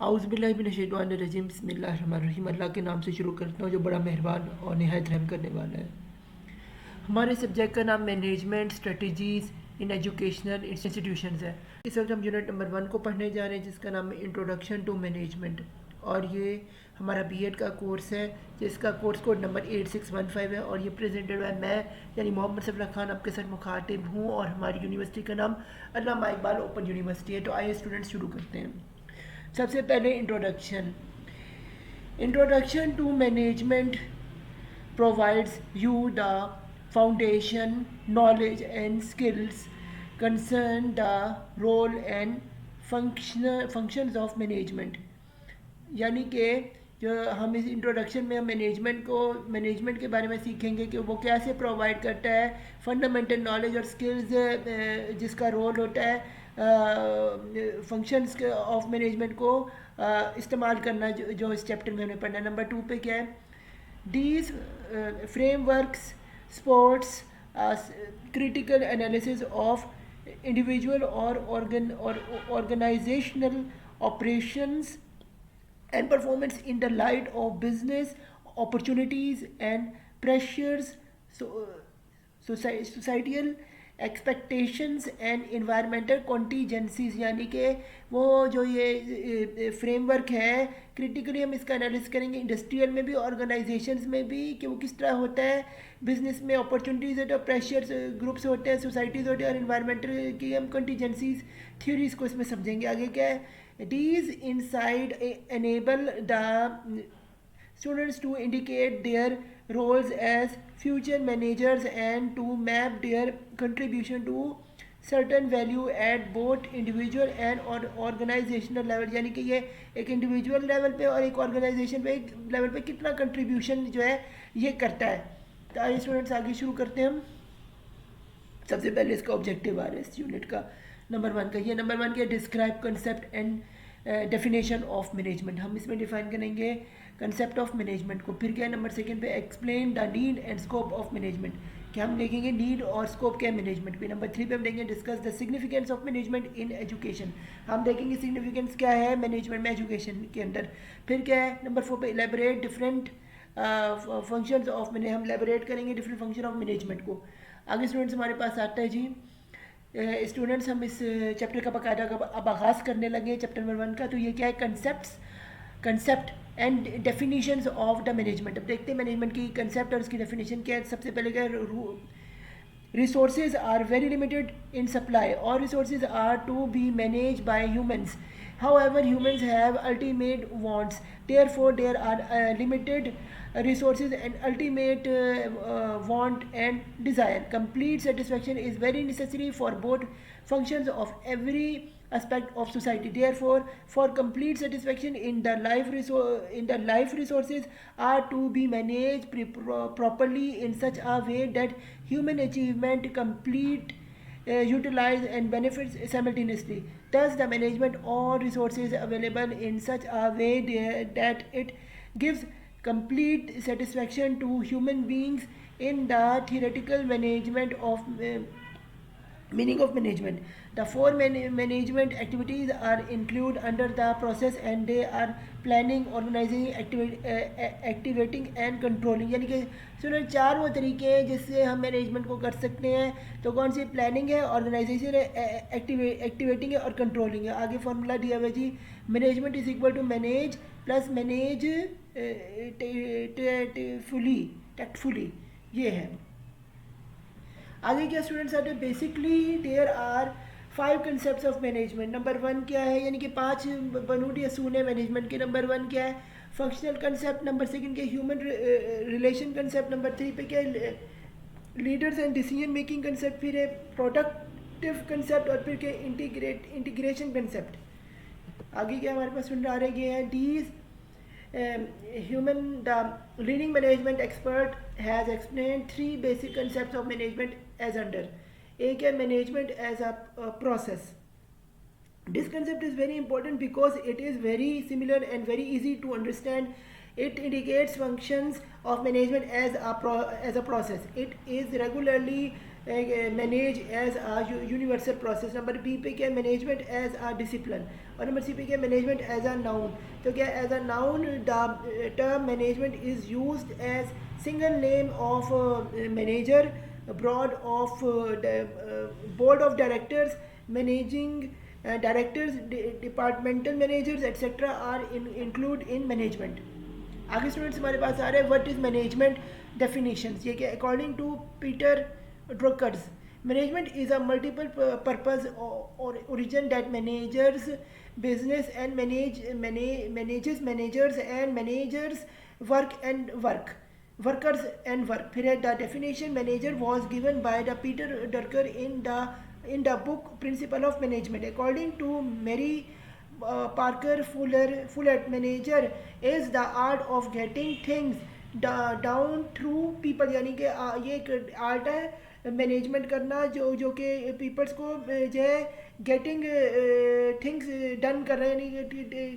आउज़ुबिल्लाहिमिनश्शैतानिर्रजीम बिस्मिल्लाहिर्रहमानिर्रहीम। अल्लाह के नाम से शुरू करता हूँ जो बड़ा मेहरबान और निहायत रहम करने वाला है। हमारे सब्जेक्ट का नाम management strategies in educational institutions है। इस वक्त हम यूनिट नंबर 1 को पढ़ने जा रहे हैं जिसका नाम है इंट्रोडक्शन टू मैनेजमेंट, और ये हमारा बीएड का कोर्स है जिसका कोर्स कोड नंबर 8615 है, और ये प्रेजेंटेड बाय मैं यानी मोहम्मद सफला खान आपके साथ मुखातिब हूँ, और हमारी यूनिवर्सिटी का नाम अल्लामा इकबाल ओपन यूनिवर्सिटी है। तो आइए स्टूडेंट्स शुरू करते हैं। सबसे पहले introduction to management provides you the foundation knowledge and skills concern the role and functions of management। यानी कि जो हम इस इंट्रोडक्शन में हम मैनेजमेंट के बारे में सीखेंगे कि वो कैसे प्रोवाइड करता है फंडामेंटल नॉलेज और स्किल्स जिसका रोल होता है फंक्शंस ऑफ मैनेजमेंट को इस्तेमाल करना जो इस चैप्टर में हमें पढ़ना है। नंबर 2 पे क्या है, these frameworks supports critical analysis of individual or organizational operations and performance in the light of business opportunities and pressures, societal expectations and environmental contingencies. यानी कि वो जो ये फ्रेमवर्क है क्रिटिकली हम इसका एनालिसिस करेंगे इंडस्ट्रियल में भी ऑर्गेनाइजेशंस में भी कि वो किस तरह होता है, बिजनेस में अपॉर्चुनिटीज़ होते हैं, प्रेशर्स ग्रुप्स होते हैं, सोसाइटीज़ होते हैं, और इन्वायरमेंटल की हम कॉन्टीजेंसीज थ्योरीज को इसमें समझेंगे। आगे क्या है, these inside enable the students to indicate their roles as future managers and to map their contribution to certain value at both individual and organizational level। यानी कि ये एक इंडिविजुअल लेवल पे और एक ऑर्गेनाइजेशन पे लेवल पे कितना कंट्रीब्यूशन जो है ये करता है। तो आइए स्टूडेंट्स आगे शुरू करते हैं हम। सबसे पहले इसका ऑब्जेक्टिव आ रहा है इस यूनिट का नंबर 1 का। ये नंबर 1 का describe concept and definition of management. हम इसमें डिफाइन करेंगे कंसेप्ट ऑफ मैनेजमेंट को। फिर क्या है नंबर 2 पे, explain the need and scope of management, क्या हम देखेंगे नीड और स्कोप क्या है मैनेजमेंट पे। नंबर 3 पे हम देखेंगे discuss the significance of management in education, हम देखेंगे सिग्निफिकेंस क्या है मैनेजमेंट में एजुकेशन के अंदर। फिर क्या है नंबर 4 पे, elaborate different functions of manage, हम इलेबोरेट करेंगे डिफरेंट फंक्शन ऑफ मैनेजमेंट को। आगे स्टूडेंट्स हमारे पास आता है जी स्टूडेंट्स हम इस चैप्टर का बाकायदा अब आगाज़ करने लगे चैप्टर नंबर 1 का। तो ये क्या है, concept and definitions of the management. अब देखते हैं मैनेजमेंट की कंसेप्ट और उसकी डेफिनेशन क्या है। सबसे पहले क्या है, resources are very limited in supply, all resources are to be managed by humans, however humans have ultimate wants, therefore there are limited resources and ultimate want and desire. Complete satisfaction is very necessary for both functions of every aspect of society, therefore for complete satisfaction in the life resources are to be managed properly in such a way that human achievement complete utilize and benefits simultaneously. Thus the management all resources available in such a way that it gives complete satisfaction to human beings in the theoretical management of meaning of management. The four management activities are included under the process and they are planning, organizing, activating and controlling। यानी कि सुनो 4 वो तरीके हैं जिससे हम management को कर सकते हैं। तो कौन सी, प्लानिंग है, ऑर्गेनाइजेशन है, एक्टिवेटिंग है और कंट्रोलिंग है। आगे फॉर्मूला दिया हुआ जी, management is equal to manage plus manage tactfully, ये है। आगे क्या स्टूडेंट्स आते हैं, basically there are 5 concept of management. Number 1 क्या है, यानी कि 5 बुनियादी असूल है मैनेजमेंट के। नंबर 1 क्या है, फंक्शनल कंसेप्ट। नंबर 2 क्या, ह्यूमन रिलेशन कंसेप्ट। नंबर 3 पे क्या है, leaders and decision making concept. फिर है प्रोडक्टिव कंसेप्ट, और फिर क्या, इंटीग्रेशन कंसेप्ट। आगे क्या हमारे पास सुन रहे हैं, डीज the leading management expert has explained 3 basic concepts of management as under. एक है management as a process. This concept is very important because it is very similar and very easy to understand. It indicates functions of management as a process. It is regularly manage as a universal process. Number B पे क्या है, management as a discipline. और number C पे क्या है, management as a noun. तो क्या as a noun the term management is used as single name of manager, broad of board of directors, managing directors, departmental managers etc. are include in management. आगे students हमारे पास आ रहे हैं what is management definitions. ये क्या, according to Peter Drucker's, management is a multiple purpose और origin that managers business and managers and managers workers and work. फिर the definition manager was given by the Peter Drucker in the book Principle of Management. According to Mary Parker Fuller, manager is the art of getting things down through people. यानी कि ये एक art है management करना जो कि peoples को जो है गेटिंग थिंग्स डन कर रहे हैं,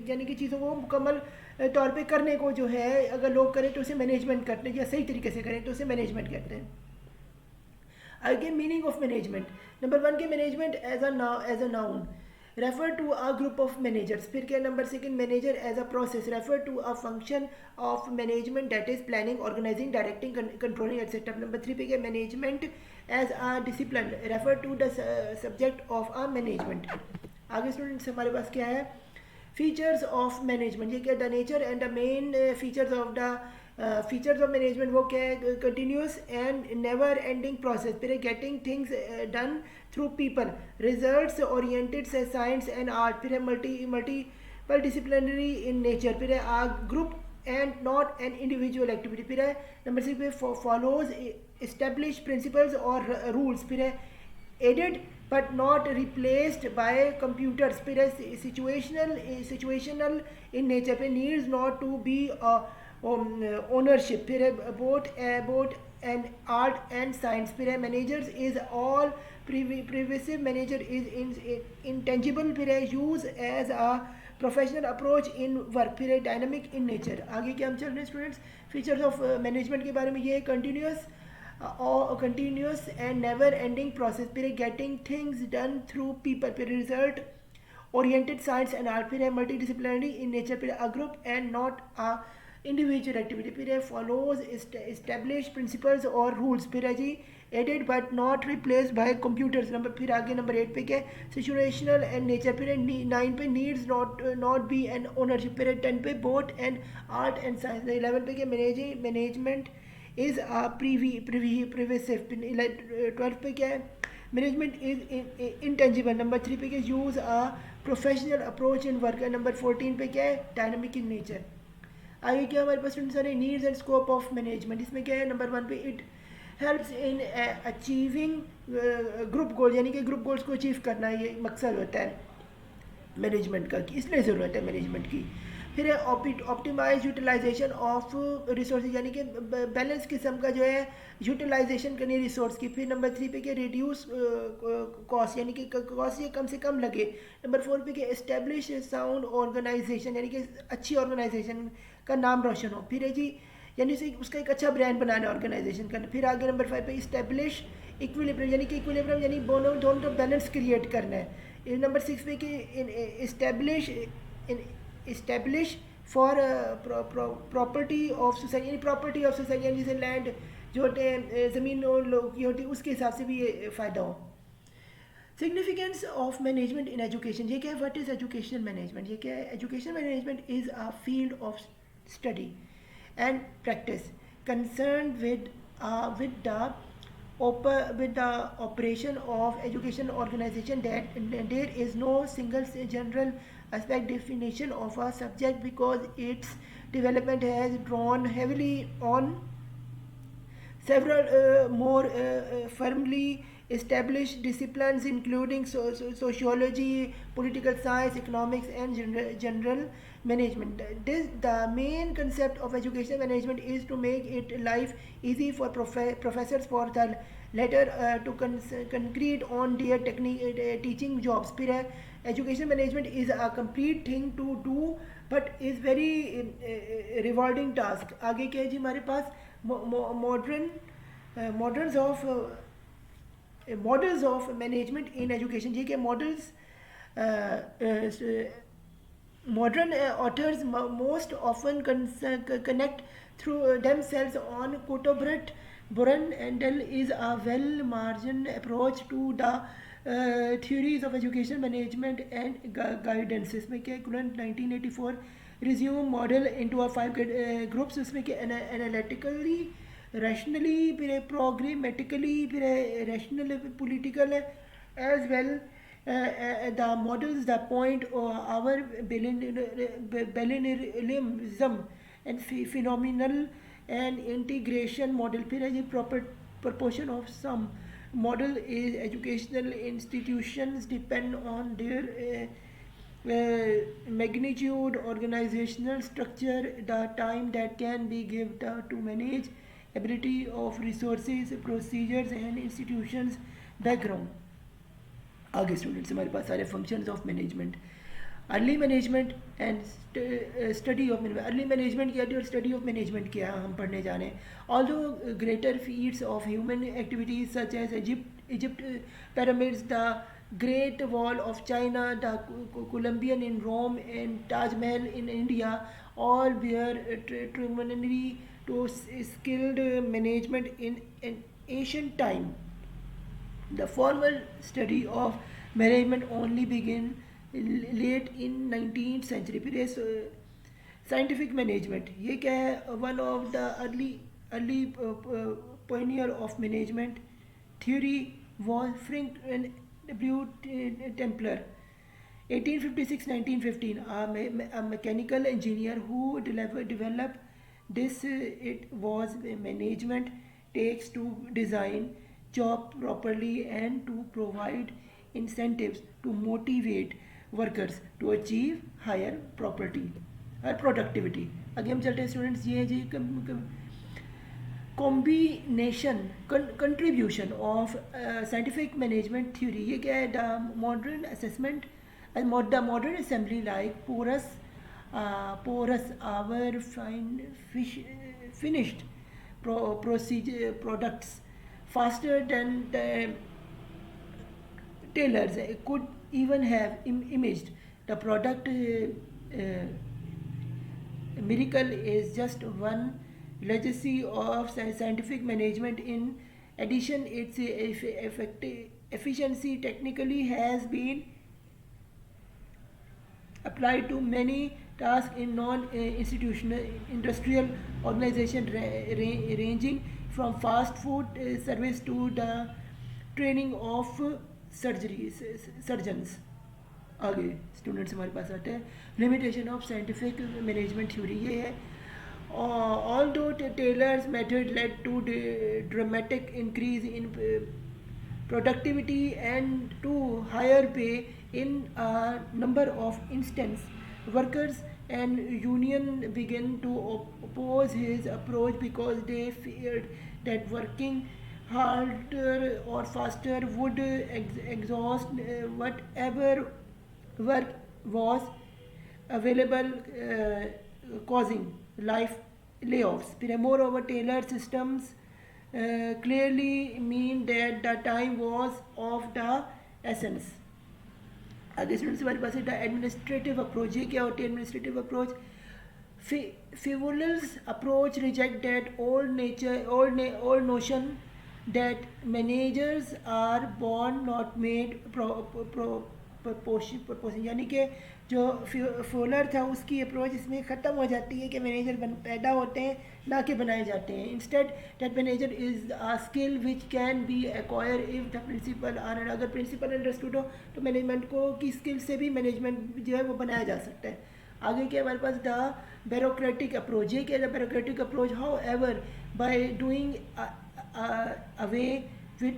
यानी कि चीज़ों को मुकम्मल तौर पे करने को जो है अगर लोग करें तो उसे मैनेजमेंट करते हैं, या सही तरीके से करें तो उसे मैनेजमेंट कहते हैं। आगे meaning of management. Number one के management as a noun refer to a group of managers. फिर क्या number second, manager as a process refer to a function of management that is planning, organising, directing, controlling etcetera. Number three पे क्या management as a discipline refer to the subject of a management. आगे students हमारे पास क्या है, features of management. ये क्या, the nature and the main features of features of management वो क्या है, continuous and never ending process. फिर getting things done through people, results oriented science and art. फिर है मल्टीपल डिसिप्लिनरी इन नेचर। फिर है a group and not an individual activity. फिर है नंबर सिक्स पे फॉलोज एस्टेब्लिश प्रिंसिपल्स और rules. फिर है aided but not replaced by computers. फिर है situational in nature पे needs not to be ownership. फिर है both and art and science. फिर है managers is all pervasive, manager is intangible. फिर है use as a professional approach in work. फिर है डायनामिक इन नेचर। आगे क्या हम चल रहे हैं स्टूडेंट्स, फीचर्स ऑफ मैनेजमेंट के बारे में। ये continuous and never ending process. फिर getting things done through people. फिर result oriented science and art. फिर है मल्टी डिसिप्लिनरी इन नेचर। फिर a group and not a individual activity. फिर है फॉलोज एस्टेब्लिश प्रिंसिपल्स और रूल्स। फिर है जी aided but not replace by computers. Number फिर आगे नंबर 8 पे क्या है, सिचुएशनल एंड नेचर। फिर 9 पे needs not be an ownership. फिर 10 पे both and art and science. 11 पे क्या, मैनेजमेंट इज अ प्रिवेसिव। 12 पे क्या है, मैनेजमेंट इज इंटेंजिबल। नंबर 3 पे क्या, use a professional approach in work. Number 14 पे क्या है, डायनामिक इन नेचर। आगे क्या हमारे पास सारे needs and scope of management. इसमें क्या है, नंबर 1 पे it helps in achieving group गोल, यानी कि ग्रुप गोल्स को अचीव करना ये मकसद होता है मैनेजमेंट का, कि इसलिए ज़रूरत है मैनेजमेंट की। फिर है ऑप्टिमाइज यूटिलाइजेशन ऑफ रिसोर्स, यानी कि बैलेंस किस्म का जो है यूटिलाइजेशन करनी रिसोर्स की। फिर नंबर 3 पे क्या, रिड्यूस कॉस्ट, यानी कि कॉस्ट ये कम से कम लगे। नंबर 4 पे क्या, एस्टेब्लिश साउंड ऑर्गेनाइजेशन, यानी कि अच्छी ऑर्गेनाइजेशन का नाम रोशन हो। फिर है जी, यानी उसका एक अच्छा ब्रांड बनाना ऑर्गेनाइजेशन का। फिर आगे नंबर 5 पे इस्टेब्लिश इक्विलिब्रियम, यानी कि इक्विलिब्रियम यानी दोनों तो बैलेंस क्रिएट करना है। नंबर 6 पे कि establish for property of society, यानी प्रॉपर्टी ऑफ सोसाइटी, यानी जैसे लैंड जो होते हैं, ज़मीन लोग की होती है, उसके हिसाब से भी ये फ़ायदा हो। Significance of management in education. ये क्या है, व्हाट इज़ एजुकेशनल मैनेजमेंट। ये क्या है, educational management is a field of study and practice concerned with the operation of education organization, that there is no single general aspect definition of a subject because its development has drawn heavily on several more firmly established disciplines including sociology, political science, economics and general management. The main concept of education management is to make it life easy for professors for the latter to concrete on their teaching jobs. फिर है, education management is a complete thing to do but is very rewarding task. आगे क्या है जी हमारे पास, moderns of models of management in education, ये क्या models modern authors most often connect through themselves on Kotobret. Buran Endel is a well-margined approach to the theories of education management and guidance. इसमें क्या current 1984 resume model into a five groups. इसमें क्या analytically, rationally, फिर programmatically, फिर rational, political as well. The models the point our Bellenirism and phenomenal and integration model. फिर है ये proper proportion of some model is educational institutions depend on their magnitude, organizational structure, the time that can be given to manage, ability of resources, procedures and institutions background. आगे students हमारे पास सारे functions of management, early management and study of management. Early management क्या और study of management क्या हम पढ़ने जा रहे हैं. Although greater feats of human activities such as Egypt pyramids, the Great Wall of China, the Columbian in Rome and Taj Mahal in India all were testimony to skilled management in an ancient time. The formal study of management only began late in 19th century. फिर ये scientific management ये क्या है, one of the early pioneer of management theory was Frank W. Templer. 1856-1915, a mechanical engineer who developed this. It was management takes to design job properly and to provide incentives to motivate workers to achieve higher productivity. आगे हम चलते हैं students. ये जी combination contribution of scientific management theory. ये क्या है, the modern assessment the modern assembly like porous our finished procedure products faster than the tailors could even have imaged. The product miracle is just one legacy of scientific management. In addition, its efficiency technically has been applied to many tasks in non-institutional industrial organization ranging from fast food service to the training of surgeons. आगे students हमारे पास आते हैं. Limitation of scientific management theory ये है, although Taylor's method led to dramatic increase in productivity and to higher pay in a number of instances, workers and union began to oppose his approach because they feared that working harder or faster would exhaust whatever work was available, causing life layoffs. Moreover, Taylor systems clearly mean that the time was of the essence. आगे students हमारे पास है the administrative approach. ये क्या होती है administrative approach? Field's approach reject that old notion that managers are born not made proportion. यानी कि जो फॉलर था उसकी अप्रोच इसमें ख़त्म हो जाती है कि मैनेजर पैदा होते हैं ना कि बनाए जाते हैं. Instead that manager is a skill which can be acquire if the principle are. अगर प्रिंसिपल अंडरस्टूड हो तो मैनेजमेंट को की स्किल से भी मैनेजमेंट जो है वो बनाया जा सकता है. आगे क्या हमारे पास द ब्यूरोक्रेटिक अप्रोच. ये क्या the bureaucratic approach how ever by doing away with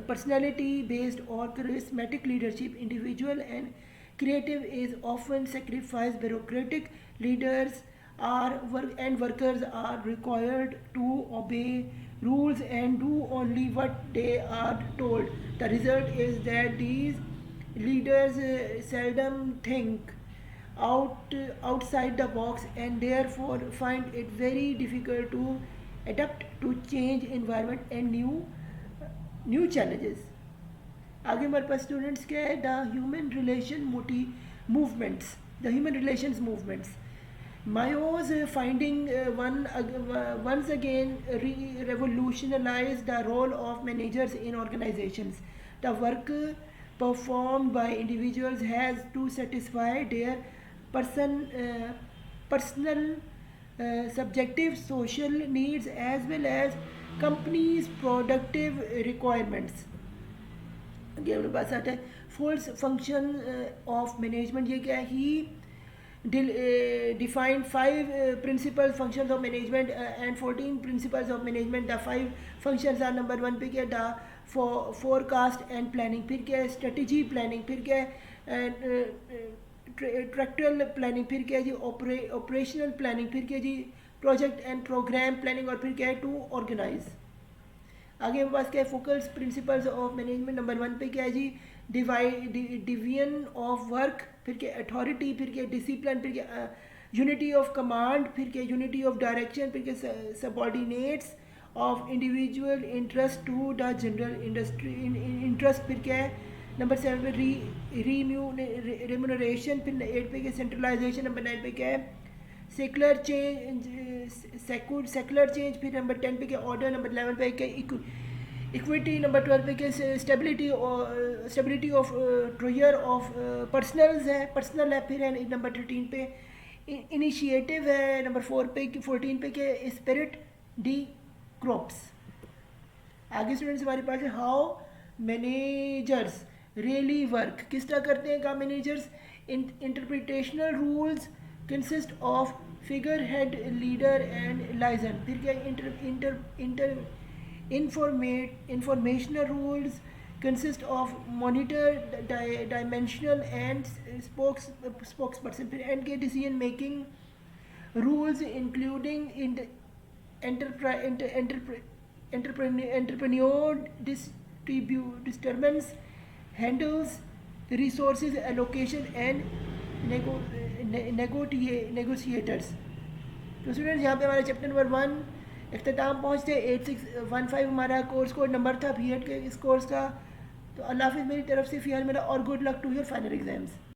personality based or charismatic leadership, individual and creative is often sacrificed. Bureaucratic leaders and workers are required to obey rules and do only what they are told. The result is that these leaders seldom think outside the box and therefore find it very difficult to adapt to change environment and new new challenges. आगे हमारे पास students क्या है, the human relation movements, the human relations movements. Mayo's finding once again revolutionized the role of managers in organizations. The work performed by individuals has to satisfy their personal, subjective social needs as well as companies' productive requirements. आगे अपने पास आता है force function of management. ये क्या है, ही defined 5 principal functions of management and 14 principles of management. The 5 functions are, number 1 पे क्या है, the forecast and planning, फिर क्या है strategy planning, फिर क्या है ट्रैक्टरल प्लानिंग, फिर क्या है जी ऑपरेशनल प्लानिंग, फिर क्या है जी प्रोजेक्ट एंड प्रोग्राम प्लानिंग, और फिर क्या है टू ऑर्गेनाइज। आगे हमारे पास क्या है vocals principles of management. Number 1 पे क्या है जी डिवीजन ऑफ वर्क, फिर क्या अथॉरिटी, फिर क्या डिसिप्लिन, फिर क्या यूनिटी ऑफ कमांड, फिर क्या यूनिटी ऑफ डायरेक्शन, फिर क्या subordinates of individual interest to the general industry interest, फिर क्या है नंबर 7 पे रिम्यूनरेशन, फिर 8 पे क्या सेंट्रलाइजेशन, नंबर 9 पे क्या है सेकुलर चेंज, फिर नंबर 10 पे क्या ऑर्डर, नंबर 11 पे क्या इक्विटी, नंबर 12 पे क्या स्टेबिलिटी ऑफ ट्रोयर ऑफ पर्सनल्स है, पर्सनल है, फिर है नंबर 13 पे इनिशिएटिव है, नंबर 14 पे क्या स्पिरिट डी क्रॉप्स। आगे स्टूडेंट्स हमारे पास है हाउ मैनेजर्स रियली वर्क, किस तरह करते हैं काम managers. Interpretational rules consist of figure head leader and liaison, फिर क्या informational rules consist of monitor dimensional and spokes person, फिर एंड के decision making rules including entrepreneur disturbance, handles resources allocation and negotiators। तो students यहाँ पे हमारे chapter number 1 इख्तिताम पहुँचते 8615 हमारा कोर्स कोड नंबर था बी एड के इस कोर्स का। तो अल्लाह हाफिज़ मेरी तरफ से फ़िलहाल मेरा, और good luck to your final exams.